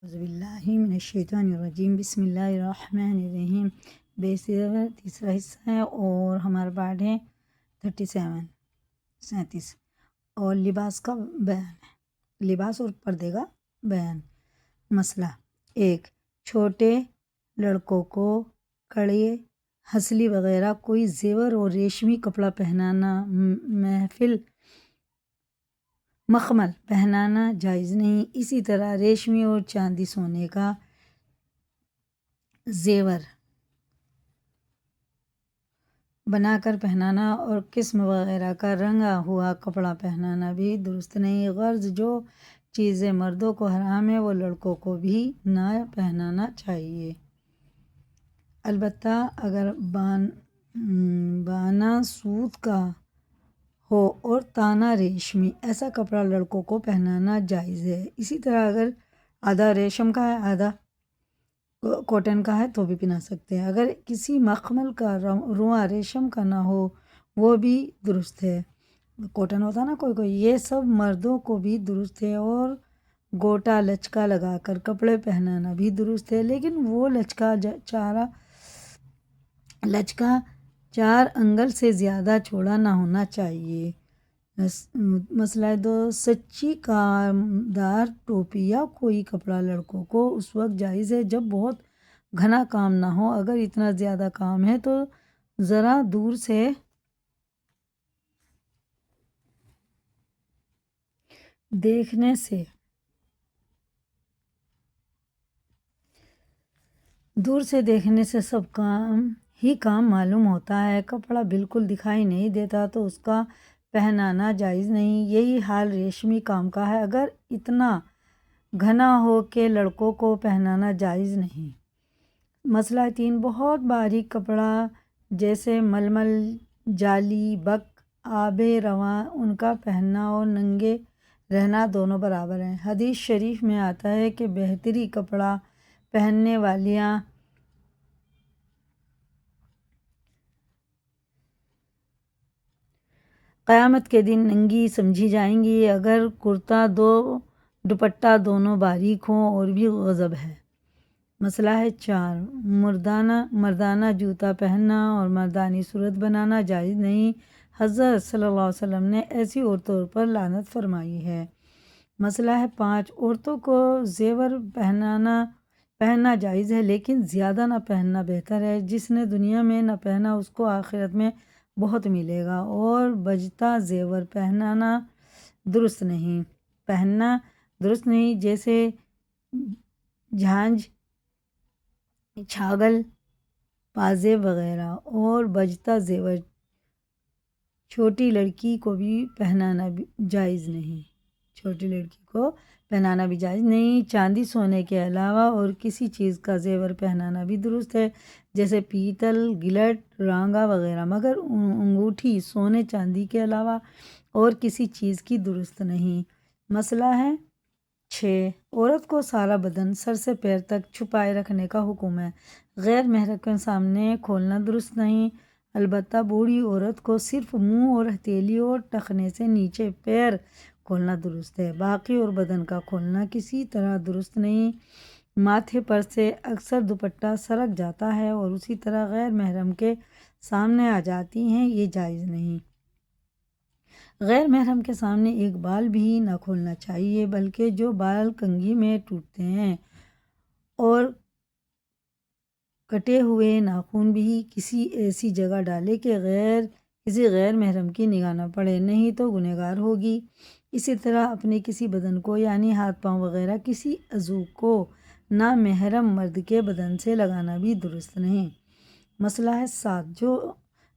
اعوذ باللہ من الشیطان الرجیم، بسم اللہ الرحمن الرحیم۔ بیسر تیسرا حصہ ہے اور ہمارا پارٹ ہے 37 اور لباس کا بیان ہے، لباس اور پردے کا بیان۔ مسئلہ 1، چھوٹے لڑکوں کو کڑے، ہنسلی وغیرہ کوئی زیور اور ریشمی کپڑا پہنانا، مخمل پہنانا جائز نہیں۔ اسی طرح ریشمی اور چاندی سونے کا زیور بنا کر پہنانا اور قسم وغیرہ کا رنگا ہوا کپڑا پہنانا بھی درست نہیں۔ غرض جو چیزیں مردوں کو حرام ہے وہ لڑکوں کو بھی نہ پہنانا چاہیے، البتہ اگر بانا سوت کا ہو اور تانا ریشمی، ایسا کپڑا لڑکوں کو پہنانا جائز ہے۔ اسی طرح اگر آدھا ریشم کا ہے آدھا کاٹن کا ہے تو بھی پہنا سکتے ہیں۔ اگر کسی مخمل کا رواں ریشم کا نہ ہو وہ بھی درست ہے، کاٹن ہوتا نا کوئی، یہ سب مردوں کو بھی درست ہے۔ اور گوٹا لچکا لگا کر کپڑے پہنانا بھی درست ہے، لیکن وہ لچکا 4 انگل سے زیادہ چوڑا نہ ہونا چاہیے۔ مسئلہ 2، سچی کامدار ٹوپی یا کوئی کپڑا لڑکوں کو اس وقت جائز ہے جب بہت گھنا کام نہ ہو۔ اگر اتنا زیادہ کام ہے تو ذرا دور سے دیکھنے سے سب کام معلوم ہوتا ہے، کپڑا بالکل دکھائی نہیں دیتا تو اس کا پہنانا جائز نہیں۔ یہی حال ریشمی کام کا ہے، اگر اتنا گھنا ہو کہ لڑکوں کو پہنانا جائز نہیں۔ مسئلہ 3، بہت باریک کپڑا جیسے ململ، جالی، بک، آب رواں، ان کا پہننا اور ننگے رہنا دونوں برابر ہیں۔ حدیث شریف میں آتا ہے کہ بہتری کپڑا پہننے والیاں قیامت کے دن ننگی سمجھی جائیں گی۔ اگر کرتا دوپٹہ دونوں باریک ہوں اور بھی غضب ہے۔ مسئلہ 4، مردانہ جوتا پہننا اور مردانی صورت بنانا جائز نہیں۔ حضرت صلی اللہ علیہ وسلم نے ایسی عورتوں پر لعنت فرمائی ہے۔ مسئلہ 5، عورتوں کو زیور پہننا جائز ہے لیکن زیادہ نہ پہننا بہتر ہے۔ جس نے دنیا میں نہ پہنا اس کو آخرت میں بہت ملے گا۔ اور بجتا زیور پہننا درست نہیں، جیسے جھانجھ، چھاگل، پازیب وغیرہ۔ اور بجتا زیور چھوٹی لڑکی کو بھی پہنانا جائز نہیں۔ چاندی سونے کے علاوہ اور کسی چیز کا زیور پہنانا بھی درست ہے، جیسے پیتل، گلٹ، رانگا وغیرہ، مگر انگوٹھی سونے چاندی کے علاوہ اور کسی چیز کی درست نہیں۔ مسئلہ 6، عورت کو سارا بدن سر سے پیر تک چھپائے رکھنے کا حکم ہے۔ غیر محرم کے سامنے کھولنا درست نہیں، البتہ بوڑھی عورت کو صرف منہ اور ہتھیلی اور ٹخنے سے نیچے پیر کھولنا درست ہے، باقی اور بدن کا کھولنا کسی طرح درست نہیں۔ ماتھے پر سے اکثر دوپٹہ سرک جاتا ہے اور اسی طرح غیر محرم کے سامنے آ جاتی ہیں، یہ جائز نہیں۔ غیر محرم کے سامنے ایک بال بھی نہ کھولنا چاہیے، بلکہ جو بال کنگھی میں ٹوٹتے ہیں اور کٹے ہوئے ناخن بھی کسی ایسی جگہ ڈالے کہ کسی غیر محرم کی نگاہ نہ پڑے، نہیں تو گنہگار ہوگی۔ اسی طرح اپنے کسی بدن کو یعنی ہاتھ پاؤں وغیرہ کسی عضو کو نامحرم مرد کے بدن سے لگانا بھی درست نہیں۔ مسئلہ 7، جو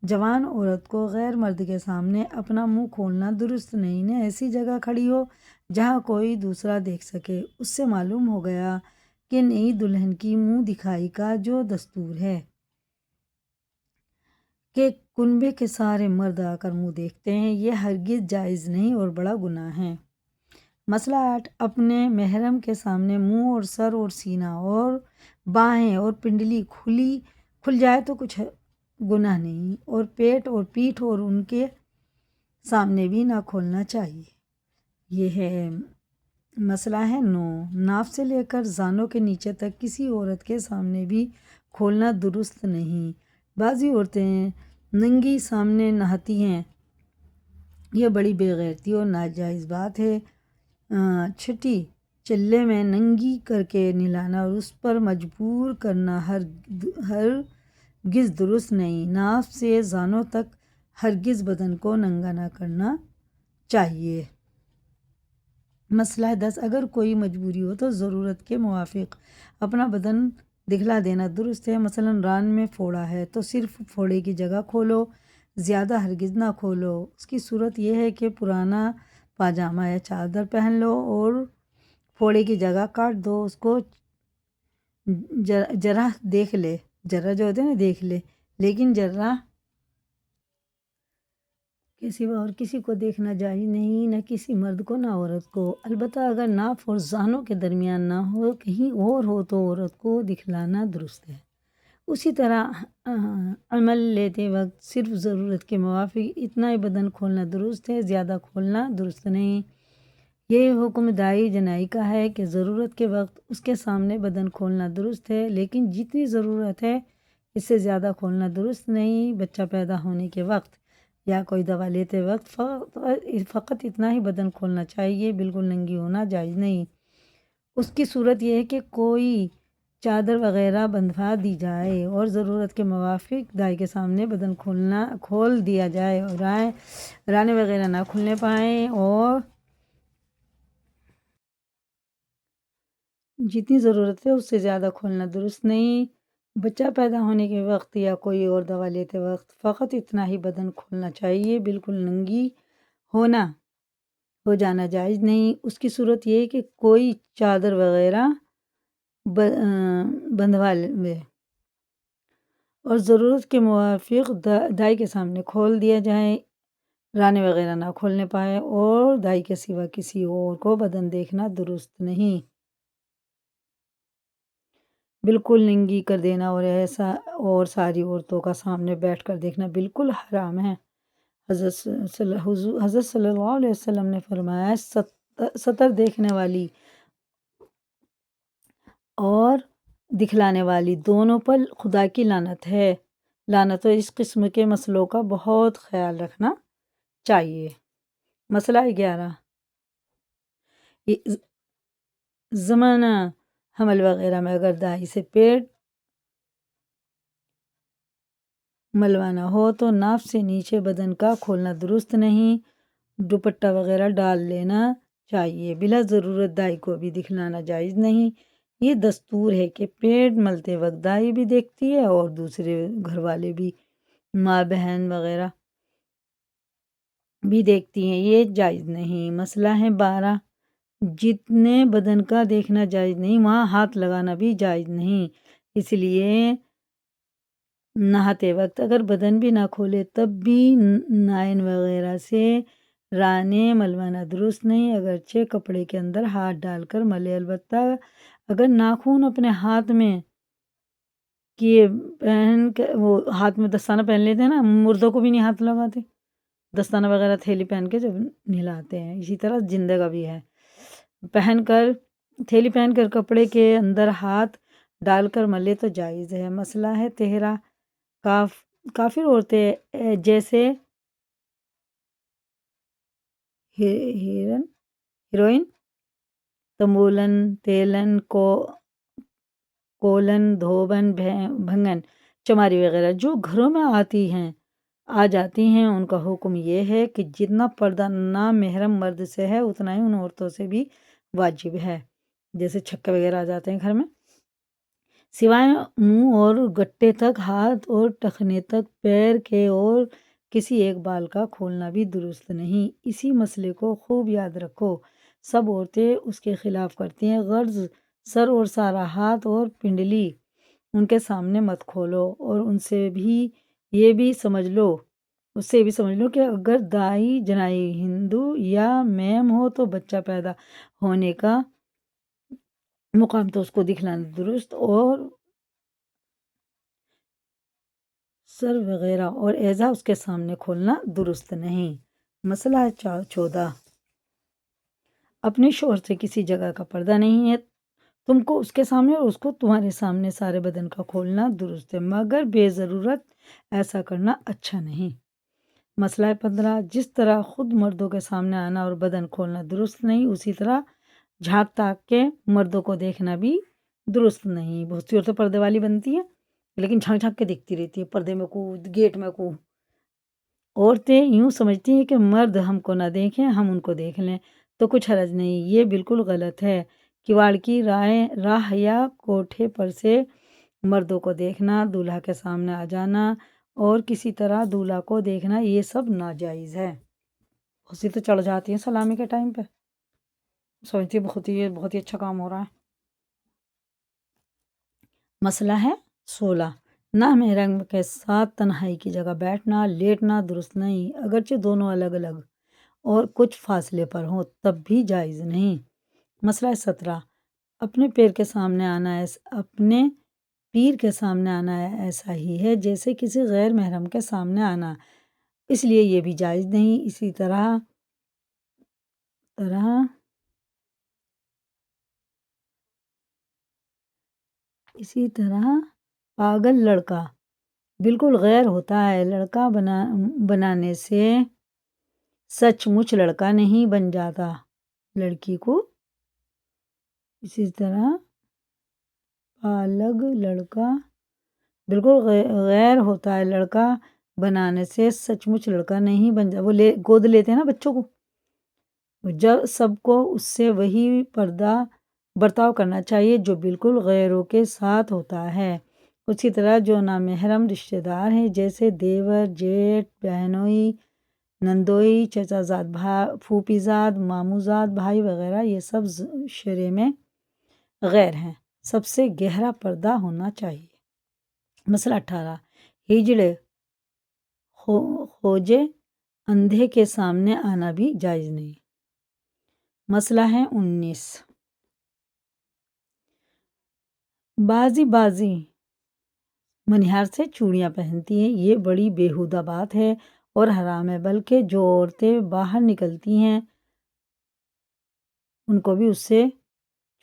جوان عورت کو غیر مرد کے سامنے اپنا منہ کھولنا درست نہیں، نہ ایسی جگہ کھڑی ہو جہاں کوئی دوسرا دیکھ سکے۔ اس سے معلوم ہو گیا کہ نئی دلہن کی منہ دکھائی کا جو دستور ہے کہ کنبے کے سارے مرد آ کر منہ دیکھتے ہیں، یہ ہرگز جائز نہیں اور بڑا گناہ ہے۔ مسئلہ 8، اپنے محرم کے سامنے منہ اور سر اور سینہ اور باہیں اور پنڈلی کھل جائے تو کچھ گناہ نہیں، اور پیٹ اور پیٹھ اور ان کے سامنے بھی نہ کھولنا چاہیے۔ یہ ہے مسئلہ ہے 9، ناف سے لے کر زانوں کے نیچے تک کسی عورت کے سامنے بھی کھولنا درست نہیں۔ بعضی عورتیں ننگی سامنے نہاتی ہیں، یہ بڑی بے غیرتی اور ناجائز بات ہے۔ چھٹی، چلے میں ننگی کر کے نہلانا اور اس پر مجبور کرنا ہرگز درست نہیں۔ ناف سے زانوں تک ہرگز بدن کو ننگا نہ کرنا چاہیے۔ مسئلہ 10، اگر کوئی مجبوری ہو تو ضرورت کے موافق اپنا بدن دکھلا دینا درست ہے۔ مثلاً ران میں پھوڑا ہے تو صرف پھوڑے کی جگہ کھولو، زیادہ ہرگز نہ کھولو۔ اس کی صورت یہ ہے کہ پرانا پاجامہ یا چادر پہن لو اور پھوڑے کی جگہ کاٹ دو، اس کو جرح دیکھ لے، جرح جو ہوتے ہیں نا دیکھ لے، لیکن جرح کے سوا اور کسی کو دیکھنا جائز نہیں، نہ کسی مرد کو نہ عورت کو، البتہ اگر ناف اور زانوں کے درمیان نہ ہو، کہیں اور ہو تو عورت کو دکھلانا درست ہے۔ اسی طرح عمل لیتے وقت صرف ضرورت کے موافق اتنا ہی بدن کھولنا درست ہے، زیادہ کھولنا درست نہیں۔ یہ حکم دائی جنائی کا ہے کہ ضرورت کے وقت اس کے سامنے بدن کھولنا درست ہے، لیکن جتنی ضرورت ہے اس سے زیادہ کھولنا درست نہیں۔ بچہ پیدا ہونے کے وقت یا کوئی دوا لیتے وقت فقط اتنا ہی بدن کھولنا چاہیے، بالکل ننگی ہونا جائز نہیں۔ اس کی صورت یہ ہے کہ کوئی چادر وغیرہ بندھوا دی جائے اور ضرورت کے موافق دائی کے سامنے بدن کھول دیا جائے اور رانے وغیرہ نہ کھلنے پائیں، اور جتنی ضرورت ہے اس سے زیادہ کھولنا درست نہیں۔ بچہ پیدا ہونے کے وقت یا کوئی اور دوا لیتے وقت فقط اتنا ہی بدن کھولنا چاہیے، بالکل ننگی ہو جانا جائز نہیں۔ اس کی صورت یہ ہے کہ کوئی چادر وغیرہ بندھوا لے اور ضرورت کے موافق دائی کے سامنے کھول دیا جائے، رانے وغیرہ نہ کھولنے پائے، اور دائی کے سوا کسی اور کو بدن دیکھنا درست نہیں۔ بالکل ننگی کر دینا اور ساری عورتوں کا سامنے بیٹھ کر دیکھنا بالکل حرام ہے۔ حضرت صلی اللہ علیہ وسلم نے فرمایا، ستر دیکھنے والی اور دکھلانے والی دونوں پر خدا کی لعنت ہے۔ لعنت، اس قسم کے مسئلوں کا بہت خیال رکھنا چاہیے۔ مسئلہ 11، زمانہ حمل وغیرہ میں اگر دائی سے پیٹ ملوانا ہو تو ناف سے نیچے بدن کا کھولنا درست نہیں، دوپٹہ وغیرہ ڈال لینا چاہیے، بلا ضرورت دائی کو بھی دکھلانا جائز نہیں۔ یہ دستور ہے کہ پیٹ ملتے وقت دائی بھی دیکھتی ہے اور دوسرے گھر والے بھی، ماں بہن وغیرہ بھی دیکھتی ہیں، یہ جائز نہیں۔ مسئلہ ہے 12، جتنے بدن کا دیکھنا جائز نہیں وہاں ہاتھ لگانا بھی جائز نہیں، اس لیے نہاتے وقت اگر بدن بھی نہ کھولے تب بھی نائن وغیرہ سے رانے ملوانا درست نہیں، اگرچہ کپڑے کے اندر ہاتھ ڈال کر ملے، البتہ اگر ناخن اپنے ہاتھ میں کیے پہن کے وہ ہاتھ میں دستانہ پہن لیتے ہیں نا، مردوں کو بھی نہیں ہاتھ لگاتے، دستانہ وغیرہ تھیلی پہن کے جب نہلاتے ہیں، اسی طرح زندہ کا بھی ہے، تھیلی پہن کر کپڑے کے اندر ہاتھ ڈال کر ملے تو جائز ہے۔ مسئلہ ہے 13، کافر عورتیں جیسے ہیروئن، تنبولن، تیلن، کولن، دھوبن، بھنگن، چماری وغیرہ جو گھروں میں آ جاتی ہیں، ان کا حکم یہ ہے کہ جتنا پردہ نامحرم مرد سے ہے اتنا ہی ان عورتوں سے بھی واجب ہے۔ جیسے چھکے وغیرہ آ جاتے ہیں گھر میں، سوائے منہ اور گٹے تک، ہاتھ اور ٹخنے تک، پیر کے اور کسی ایک بال کا کھولنا بھی درست نہیں۔ اسی مسئلے کو خوب یاد رکھو، سب عورتیں اس کے خلاف کرتی ہیں، غرض سر اور سارا ہاتھ اور پنڈلی ان کے سامنے مت کھولو، اور ان سے بھی یہ بھی سمجھ لو کہ اگر دائی جنائی ہندو یا میم ہو تو بچہ پیدا ہونے کا مقام تو اس کو دکھلانا درست، اور سر وغیرہ اور اعضاء اس کے سامنے کھولنا درست نہیں۔ مسئلہ ہے 14، اپنے شوہر سے کسی جگہ کا پردہ نہیں ہے، تم کو اس کے سامنے اور اس کو تمہارے سامنے سارے بدن کا کھولنا درست ہے، مگر بے ضرورت ایسا کرنا اچھا نہیں۔ مسئلہ 15، جس طرح خود مردوں کے سامنے آنا اور بدن کھولنا درست نہیں، اسی طرح جھانک تاک کے مردوں کو دیکھنا بھی درست نہیں۔ بہت سی عورتیں پردے والی بنتی ہیں لیکن جھانک جھانک کے دیکھتی رہتی ہے، پردے میں کود، گیٹ میں کود۔ عورتیں یوں سمجھتی ہیں کہ مرد ہم کو نہ دیکھیں، ہم ان کو دیکھ لیں تو کچھ حرج نہیں۔ یہ بالکل غلط ہے۔ کواڑ کی راہ یا کوٹھے پر سے مردوں کو دیکھنا، دولہا کے سامنے آ جانا اور کسی طرح دولہا کو دیکھنا، یہ سب ناجائز ہے۔ بہت سی تو چڑھ جاتی ہیں سلامی کے ٹائم پہ، سمجھتی ہے بہت ہی اچھا کام ہو رہا ہے۔ مسئلہ ہے 16، نامحرم کے ساتھ تنہائی کی جگہ بیٹھنا، لیٹنا درست نہیں، اگرچہ دونوں الگ الگ اور کچھ فاصلے پر ہوں تب بھی جائز نہیں۔ مسئلہ 17، اپنے پیر کے سامنے آنا ایسا ہی ہے جیسے کسی غیر محرم کے سامنے آنا، اس لیے یہ بھی جائز نہیں۔ اسی طرح پاگل لڑکا بالکل غیر ہوتا ہے، لڑکا بنانے سے سچ مچ لڑکا نہیں بن جاتا لڑکی کو۔ اسی طرح پاگل لڑکا بالکل غیر ہوتا ہے، لڑکا بنانے سے سچ مچ لڑکا نہیں بن جاتا۔ وہ گود لیتے ہیں نا بچوں کو، جب سب کو اس سے وہی برتاؤ کرنا چاہیے جو بالکل غیروں کے ساتھ ہوتا ہے۔ اسی طرح جو نامحرم رشتہ دار ہیں جیسے دیور، جیٹ، بہنوئی، نندوئی، چچا زاد، پھوپھی زاد، ماموں زاد، بھائی وغیرہ، یہ سب شرع میں غیر ہیں، سب سے گہرا پردہ ہونا چاہیے۔ مسئلہ 18، ہجڑے خوجے اندھے کے سامنے آنا بھی جائز نہیں۔ مسئلہ ہے 19، بازی منہار سے چوڑیاں پہنتی ہیں، یہ بڑی بیہودہ بات ہے اور حرام ہے، بلکہ جو عورتیں باہر نکلتی ہیں ان کو بھی اس سے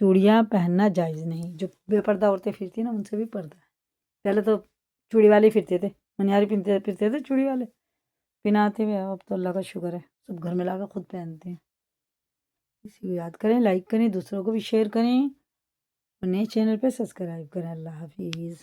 چوڑیاں پہننا جائز نہیں۔ جو بے پردہ عورتیں پھرتی ہیں نا، ان سے بھی پردہ ہے۔ پہلے تو چوڑی والے پھرتے تھے، منہاری پھرتے تھے چوڑی والے، پہناتے ہوئے، اب تو اللہ کا شکر ہے سب گھر میں لا کے خود پہنتے ہیں۔ اسی کو یاد کریں، لائک کریں، دوسروں کو بھی شیئر کریں اور نئے چینل پہ سبسکرائب کریں۔ اللہ حافظ۔